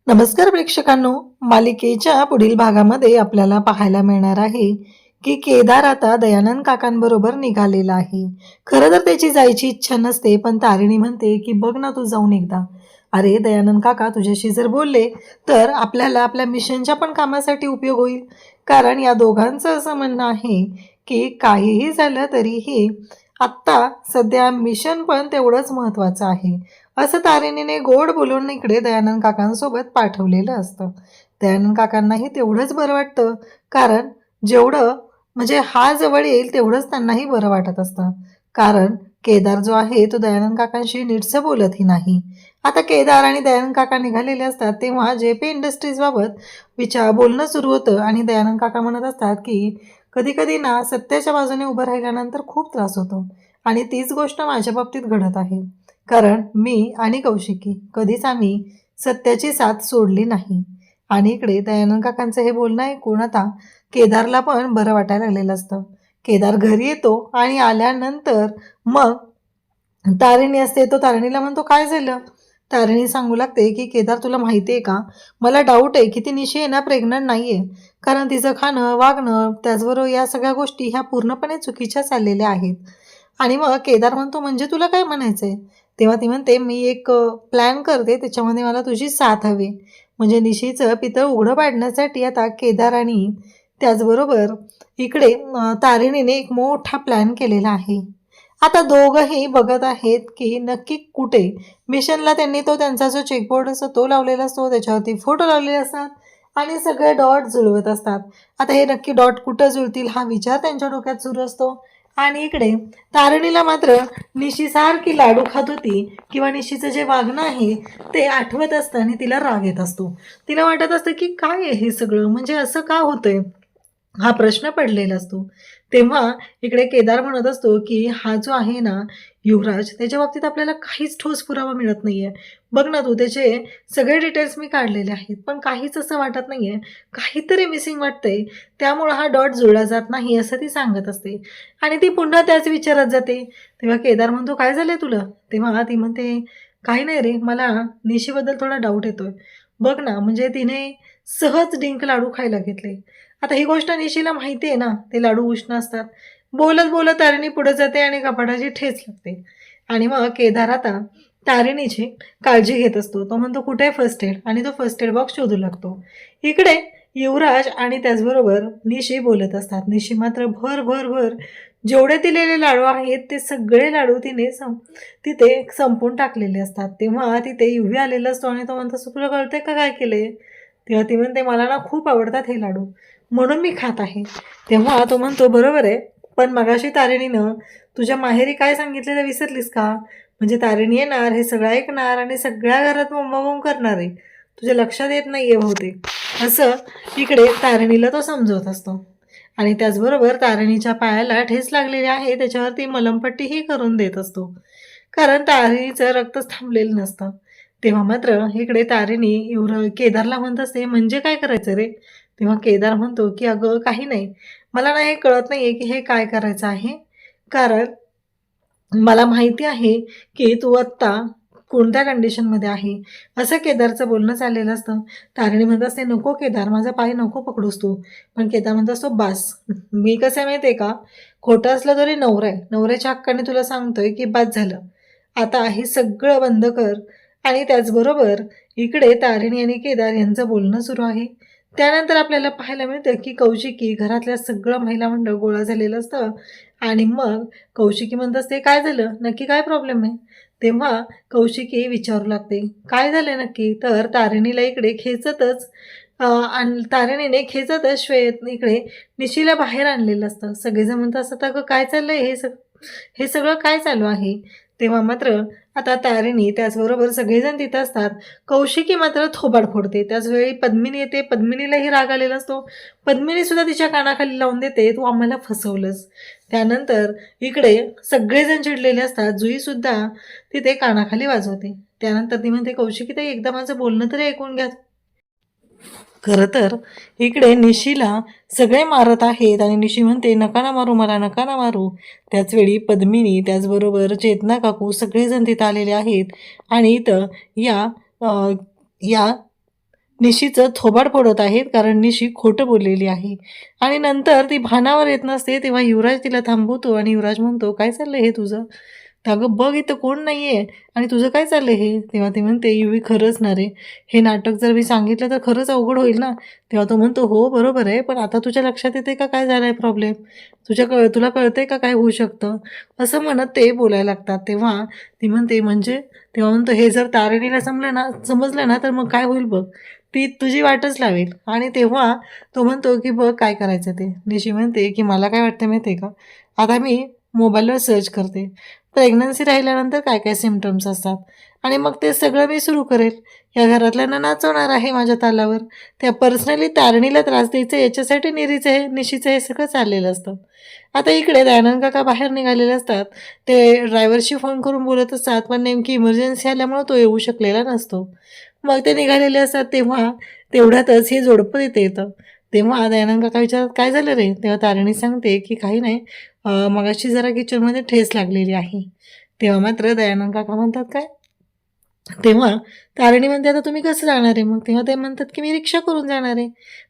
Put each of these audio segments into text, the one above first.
नमस्कार प्रेक्षकांनो, मालिकेच्या पुढील भागामध्ये आपल्याला पाहायला मिळणार आहे की केदार आता दयानंद काकांबरोबर निघालेला आहे. खरं तर त्याची जायची इच्छा नसते, पण तारिणी म्हणते की बघ ना तू जाऊन एकदा. अरे दयानंद काका तुझ्याशी जर बोलले तर आपल्याला आपल्या मिशनच्या पण कामासाठी उपयोग होईल. कारण या दोघांचं असं म्हणणं आहे की काहीही झालं तरीही आत्ता सध्या मिशन पण तेवढंच महत्त्वाचं आहे, असं तारिणीने गोड बोलून इकडे दयानंद काकांसोबत पाठवलेलं असतं. दयानंद काकांनाही तेवढंच बरं वाटतं, कारण जेवढं म्हणजे हा जवळ येईल तेवढंच त्यांनाही बरं वाटत असतं. कारण केदार जो आहे तो दयानंद काकांशी नीटसं बोलतही नाही. आता केदार आणि दयानंद काका निघालेले असतात तेव्हा JP इंडस्ट्रीजबाबत बोलणं सुरू होतं आणि दयानंद काका म्हणत असतात की कधी कधी ना सत्याच्या बाजूने उभं राहिल्यानंतर खूप त्रास होतो आणि तीच गोष्ट माझ्या बाबतीत घडत आहे. कारण मी आणि कौशिकी कधीच आम्ही सत्याची साथ सोडली नाही. आणि इकडे दयानंद काकांचं हे बोलणं ऐकून आता केदारला पण बरं वाटायला लागलेलं असतं. केदार घरी येतो आणि आल्यानंतर मग तारिणी असते, तो तारिणीला म्हणतो काय झालं. तारिणी सांगू लागते की केदार तुला माहिती आहे का, मला डाऊट आहे की ती निशी आहे ना प्रेग्नंट नाही आहे. कारण तिचं खाणं वागणं त्याचबरोबर या सगळ्या गोष्टी ह्या पूर्णपणे चुकीच्या चाललेल्या आहेत. आणि मग केदार म्हणतो म्हणजे तुला काय म्हणायचं आहे. तेव्हा ती म्हणते मी एक प्लॅन करते, त्याच्यामध्ये मला तुझी साथ हवी. म्हणजे निशीचं पितळ उघडं पाडण्यासाठी आता केदार आणि त्याचबरोबर इकडे तारिणीने एक मोठा प्लॅन केलेला आहे. आता दोघंही बघत आहेत की नक्की कुठे मिशनला त्यांनी तो त्यांचा जो चेकबोर्ड असतो तो लावलेला असतो, त्याच्यावरती फोटो लावलेले असतात आणि सगळे डॉट जुळवत असतात. आता हे नक्की डॉट कुठं जुळतील हा विचार त्यांच्या डोक्यात सुरू असतो. आणि इकडे तारिणीला मात्र निशी सारखी लाडू खात होती किंवा निशीचं जे वागणं आहे ते आठवत असतं आणि तिला राग येत असतो. तिला वाटत असतं की काय आहे हे सगळं, म्हणजे असं का होतंय, हा प्रश्न पडलेला असतो. तेव्हा इकडे केदार म्हणत असतो की हा जो आहे ना युवराज, त्याच्या बाबतीत आपल्याला काहीच ठोस पुरावा मिळत नाहीये. बघ ना तू, त्याचे सगळे डिटेल्स मी काढलेले आहेत पण काहीच असं वाटत नाहीये, काहीतरी मिसिंग वाटतंय. त्यामुळं हा डॉट जुळला जात नाही असं ती सांगत असते आणि ती पुन्हा त्याच विचारात जाते. तेव्हा केदार म्हणतो काय झालंय तुला. तेव्हा ती म्हणते काही नाही रे, मला निशीबद्दल थोडा डाऊट येतोय. बघ ना, म्हणजे तिने सहज डिंक लाडू खायला घेतले. आता ही गोष्ट निशीला माहिती आहे ना, ते लाडू उष्ण असतात. बोलत बोलत तारिणी पुढे जाते आणि कपाटाची ठेच लागते. आणि मग केदार आता तारिणीची काळजी घेत असतो. तो म्हणतो कुठे फर्स्ट एड, आणि तो फर्स्ट एड बॉक्स शोधू लागतो. इकडे युवराज आणि त्याचबरोबर निशी बोलत असतात. निशी मात्र भर भर भर जेवढे दिलेले लाडू आहेत ते सगळे लाडू तिने तिथे संपून टाकलेले असतात. तेव्हा तिथे युवी आलेला असतो आणि तो म्हणतो तुला कळतंय का काय केलंय. तेव्हा ती म्हणते मला ना खूप आवडतात हे लाडू, म्हणून मी खात आहे. तेव्हा तो म्हणतो बरोबर आहे, पण मगाशी तारिणीनं तुझ्या माहेरी काय सांगितलेलं विसरलीस का. म्हणजे तारिणी येणार, हे सगळं ऐकणार आणि सगळ्या घरात बोंबाबोंब करणार आहे. तुझ्या लक्षात येत नाही आहे बहुतेक, असं इकडे तारिणीला तो समजवत असतो. आणि त्याचबरोबर तारिणीच्या पायाला ठेच लागलेली आहे त्याच्यावरती मलमपट्टीही करून देत असतो, कारण तारिणीचं रक्तच थांबलेलं नसतं. तेव्हा मात्र इकडे तारिणी केदारला म्हणत असते म्हणजे काय करायचं रे. तेव्हा केदार म्हणतो की अगं काही नाही, मला ना हे कळत नाही आहे की हे काय करायचं आहे. कारण मला माहिती आहे की तू आत्ता कोणत्या कंडिशनमध्ये आहे, असं केदारचं बोलणं चाललेलं असतं. तारिणी म्हणत असते नको केदार, माझा पाय नको पकडूस तू. पण केदार म्हणत असतो बास, मी कसं आहे माहिती आहे का, खोटं असलं तरी नवरा आहे, नवऱ्याच्या हक्काने तुला सांगतोय की बास झालं, आता हे सगळं बंद कर. आणि त्याचबरोबर इकडे तारिणी आणि केदार यांचं बोलणं सुरू आहे. त्यानंतर आपल्याला पाहायला मिळतं की कौशिकी घरातल्या सगळं महिला मंडळ गोळा झालेलं असतं. आणि मग कौशिकी म्हणत असते काय झालं नक्की, काय प्रॉब्लेम आहे. तेव्हा कौशिकी विचारू लागते काय झालं नक्की. तर तारिणीला इकडे खेचतच आणि तारिणीने खेचतच इकडे निशीला बाहेर आणलेलं असतं. सगळेजण म्हणतात असतात अगं काय चाललंय, हे सगळं काय चालू आहे. तेव्हा मात्र आता तारिणी त्याचबरोबर सगळेजण तिथं असतात. कौशिकी मात्र थोबाड फोडते. त्याचवेळी पद्मिनी येते, पद्मिनीलाही राग आलेला असतो. पद्मिनी सुद्धा तिच्या कानाखाली लावून देते तू आम्हाला फसवलंस. त्यानंतर इकडे सगळेजण चिडलेले असतात. जुई सुद्धा तिथे कानाखाली वाजवते. त्यानंतर ती म्हणते कौशिकी ताई एकदा माझं बोलणं तरी ऐकून घ्या. खरं तर इकडे निशीला सगळे मारत आहेत आणि निशी म्हणते नका ना मारू मला, नका ना मारू. त्याचवेळी पद्मिनी त्याचबरोबर चेतना काकू सगळेजण तिथं आलेले आहेत आणि इथं या निशीचं थोबाड फोडत आहेत, कारण निशी खोटं बोललेली आहे. आणि नंतर ती भानावर येत नसते, तेव्हा युवराज तिला थांबवतो आणि युवराज म्हणतो, "काय चाललंय हे तुझं? तर अगं बघ इथं कोण नाहीये आणि तुझं काय चाललंय हे?" तेव्हा ती म्हणते, "युवी खरंच ना रे, हे नाटक जर मी सांगितलं तर खरंच अवघड होईल ना." तेव्हा तो म्हणतो, "हो बरोबर आहे, पण आता तुझ्या लक्षात येते का काय झालाय प्रॉब्लेम? तुला कळतंय का काय होऊ शकतं?" असं म्हणत ते बोलायला लागतात. तेव्हा ती म्हणते, "म्हणजे?" तेव्हा म्हणतो, "हे जर तारिणीला समजलं ना तर मग काय होईल बघ. ती तुझी वाटच लावेल." आणि तेव्हा तो म्हणतो, की "बघ काय करायचं ते." निशी म्हणते, की "मला काय वाटतं माहिती आहे का? आता मी मोबाईलवर सर्च करते. प्रेग्नन्सी राहिल्यानंतर काय काय सिम्प्टम्स असतात आणि मग ते सगळं मी सुरू करेल. या घरातल्यांना नाचवणार आहे माझ्या तालावर. त्या पर्सनली तारणीला त्रास द्यायचा याच्यासाठी निशीचं हे सगळं चाललेलं असतं." आता इकडे दयानंद काका बाहेर निघालेले असतात. ते ड्रायव्हरशी फोन करून बोलत असतात, पण नेमकी इमर्जन्सी आल्यामुळे तो येऊ शकलेला नसतो. मग ते निघालेले असतात तेव्हा तेवढ्यातच हे जोडपं तिथे येतं. तेव्हा दयानंद काका विचारतात, "काय झालं रे?" तेव्हा तारिणी सांगते, की "काही नाही, मगाशी जरा किचनमध्ये ठेच लागलेली आहे." तेव्हा मात्र दयानंद काका म्हणतात, "काय?" तेव्हा तारिणी म्हणते, "आता तुम्ही कसं जाणार आहे मग?" तेव्हा ते म्हणतात, की "मी रिक्षा करून जाणार आहे."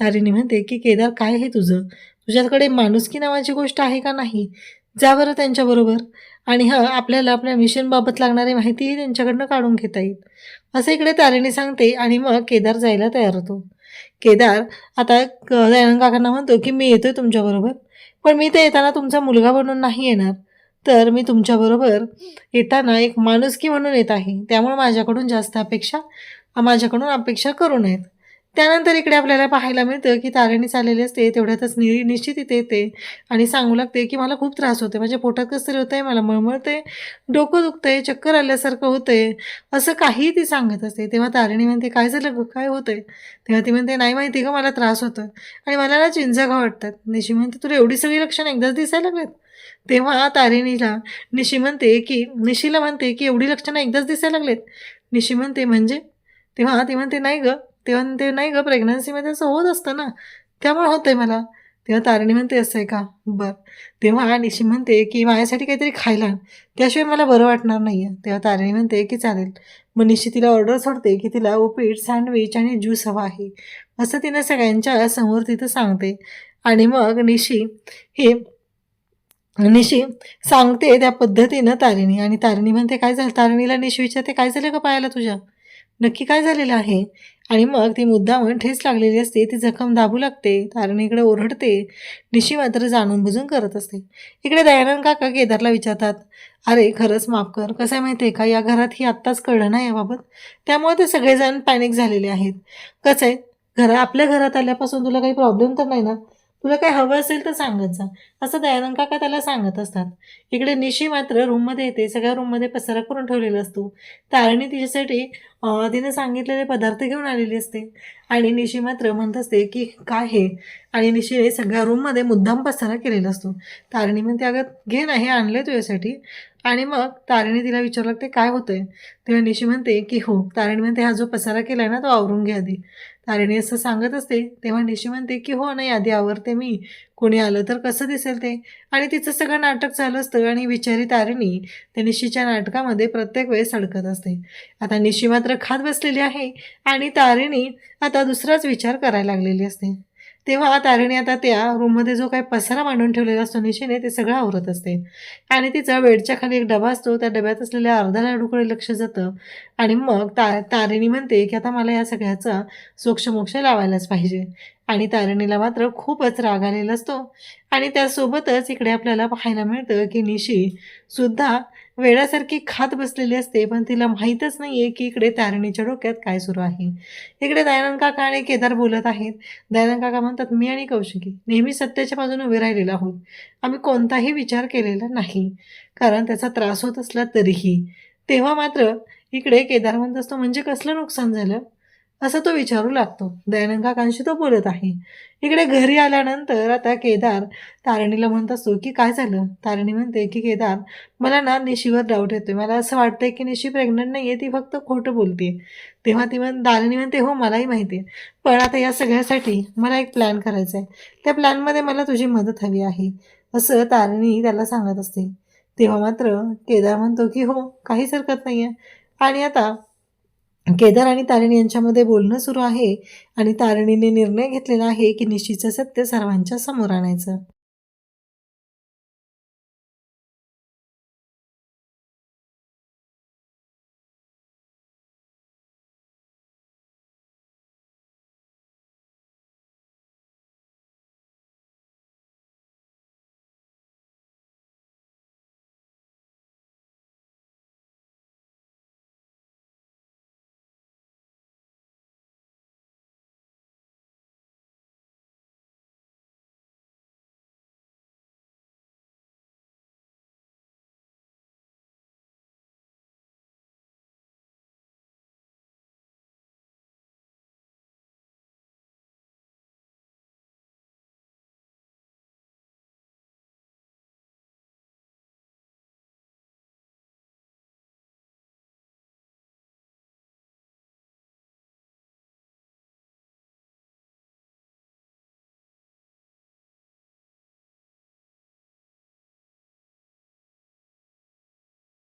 तारिणी म्हणते, की "केदार काय आहे तुझं? तुझ्याकडे माणुसकी नावाची गोष्ट आहे का नाही? जा बरं त्यांच्याबरोबर आणि हां, आपल्याला आपल्या मिशनबाबत लागणारी माहितीही त्यांच्याकडनं काढून घेता येईल." असं इकडे तारिणी सांगते आणि मग केदार जायला तयार होतो. केदार आता दयानंद काकांना म्हणतो, की "मी येतोय तुमच्याबरोबर, पण मी तर येताना तुमचा मुलगा बनून नाही येणार. तर मी तुमच्याबरोबर येताना एक माणुसकी म्हणून येत आहे. त्यामुळे माझ्याकडून अपेक्षा करू नयेत." त्यानंतर इकडे आपल्याला पाहायला मिळतं, की तारिणी चाललेली असते. तेवढ्यातच निश्चित इथे येते आणि सांगू लागते, की "मला खूप त्रास होतोय. माझ्या पोटात कसं तरी होतंय, मला मळमळतंय, डोकं दुखतंय, चक्कर आल्यासारखं होतंय." असं काहीही ती सांगत असते. तेव्हा तारिणी म्हणते, "काय झालं गं? काय होतंय?" तेव्हा ती म्हणते, "नाही माहिती गं, मला त्रास होतोय आणि मला ना चिंचाघा वाटतात." निशी म्हणते, "तुला एवढी सगळी लक्षणं एकदाच दिसायला लागलेत?" तेव्हा निशीला म्हणते, की "एवढी लक्षणं एकदाच दिसायला लागलेत?" निशी म्हणते, "म्हणजे?" तेव्हा ती म्हणते, "नाही गं." तेव्हा म्हणते, "नाही गं, प्रेग्नन्सीमध्ये असं होत असतं ना, त्यामुळे होतंय मला." तेव्हा तारिणी म्हणते, "असं आहे का? बरं." तेव्हा निशी म्हणते, की "माझ्यासाठी काहीतरी खायला आण, त्याशिवाय मला बरं वाटणार नाही आहे." तेव्हा तारिणी म्हणते, की "चालेल." मग निशी तिला ऑर्डर सोडते, की तिला उपीट, सँडविच आणि ज्यूस हवा आहे. असं तिने सगळ्यांच्या समोर तिथं सांगते आणि मग ही निशी सांगते त्या पद्धतीनं तारिणी आणि तारिणी म्हणते, "काय झालं?" तारिणीला निशी विचारते, "काय झालं गं पायाला तुझ्या? नक्की काय झालेलं आहे?" आणि मग ती मुद्दामून ठेच लागलेली असते. ती जखम दाबू लागते. तारिणी इकडे ओरडते. निशी मात्र जाणून-बुजून करत असते. इकडे दयानंद काका केदारला विचारतात, "अरे खरंच माफ कर. कसं आहे माहिती आहे का, या घरात ही आत्ताच कळलं ना याबाबत. त्यामुळे ते सगळेजण पॅनिक झालेले आहेत. कसं आहे, आपल्या घरात आल्यापासून तुला काही प्रॉब्लेम तर नाही ना? तुला काही हवं असेल तर सांगत जा." असं दयानंद काका त्याला सांगत असतात. इकडे निशी मात्र रूममध्ये येते. सगळ्या रूममध्ये पसारा करून ठेवलेला असतो. तारिणी तिच्यासाठी तिने सांगितलेले पदार्थ घेऊन आलेली असते आणि निशी मात्र म्हणत असते, की "काय हे?" आणि निशीने सगळ्या रूममध्ये मुद्दाम पसारा केलेला असतो. तारिणी म्हणते, "अगं घे ना, हे आणलंय तुझ्यासाठी." आणि मग तारिणी तिला विचारू लागते, "काय होतंय?" तेव्हा निशी म्हणते, की "हो." तारिणी म्हणते, "हा जो पसारा केलाय ना, तो आवरून घे आधी." तारिणी असं सांगत असते. तेव्हा निशी म्हणते, की "हो, नाही आधी आवरते मी. कोणी आलं तर कसं दिसेल ते." आणि तिचं सगळं नाटक चालू असतं आणि बिचारी तारिणी त्या निशीच्या नाटकामध्ये प्रत्येक वेळेस अडकत असते. आता निशी मात्र खात बसलेली आहे आणि तारिणी आता दुसराच विचार करायला लागलेली असते. तेव्हा तारिणी आता त्या रूममध्ये जो काही पसारा मांडून ठेवलेला असतो निशीने ते सगळं आवरत असते आणि तिचा बेडच्या खाली एक डबा असतो. त्या डब्यात असलेल्या अर्ध्या लाडूकडे लक्ष जातं आणि मग तारिणी म्हणते, की आता मला या सगळ्याचा सोक्षमोक्ष लावायलाच पाहिजे आणि तारिणीला मात्र खूपच राग आलेला असतो आणि त्यासोबतच इकडे आपल्याला पाहायला मिळतं, की निशी सुद्धा वेड्यासारखी खात बसलेली असते, पण तिला माहीतच नाहीये, की इकडे तारिणीच्या डोक्यात काय सुरू आहे. इकडे दयानंद काका आणि केदार बोलत आहेत. दयानंद काका म्हणतात, "मी आणि कौशिकी नेहमी सत्याच्या बाजूने उभे राहिलेलो आहोत. आम्ही कोणताही विचार केलेला नाही, कारण त्याचा त्रास होत असला तरीही." तेव्हा मात्र इकडे केदार म्हणत असतो, "म्हणजे कसलं नुकसान झालं?" असं तो विचारू लागतो. दयानंद काकांशी तो बोलत आहे. इकडे घरी आल्यानंतर आता केदार तारिणीला म्हणत असतो, की "काय झालं?" तारिणी म्हणते, की "केदार, मला ना निशीवर डाऊट येतोय. मला असं वाटतंय, की निशी प्रेग्नंट नाहीये, ती फक्त खोटं बोलतेय." तेव्हा तारिणी म्हणते, "हो, मलाही माहिती आहे. पण आता या सगळ्यासाठी मला एक प्लॅन करायचा आहे. त्या प्लॅनमध्ये मला तुझी मदत हवी आहे." असं तारिणी त्याला सांगत असते. तेव्हा मात्र केदार म्हणतो, की "हो, काहीच हरकत नाहीये." आणि आता केदार आणि तारिणी यांच्यामध्ये बोलणं सुरू आहे आणि तारिणीने निर्णय घेतलेला आहे की निशीचं सत्य सर्वांच्या समोर आणायचं.